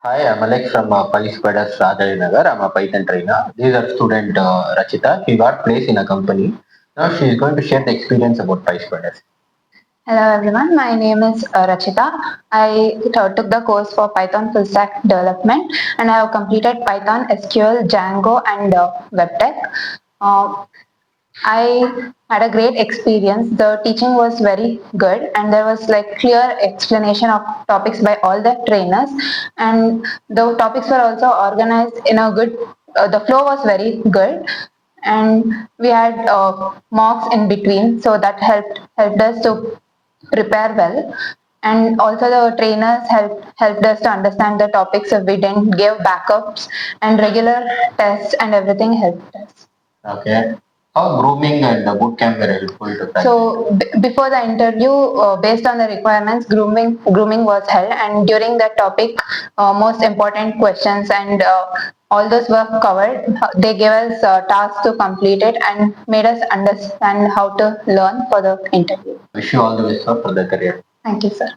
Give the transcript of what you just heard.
Hi, I'm Alex from PySpiders Rajajinagar. I'm a Python trainer. This is our student Rachita. She got placed in a company. Now she is going to share the experience about PySpiders. Hello everyone, my name is Rachita. I took the course for Python full stack development and I have completed Python, SQL, Django and WebTech. Uh, I had a great experience. The teaching was very good and there was like clear explanation of topics by all the trainers, and the topics were also organized in a good, the flow was very good, and we had mocks in between, so that helped us to prepare well, and also the trainers helped us to understand the topics if we didn't give backups, and regular tests and everything helped us. Okay. How grooming and the bootcamp were helpful to crack the So before the interview, based on the requirements, grooming was held, and during that topic, most important questions and all those were covered. They gave us tasks to complete it and made us understand how to learn for the interview. Wish you all the best for the career. Thank you, sir.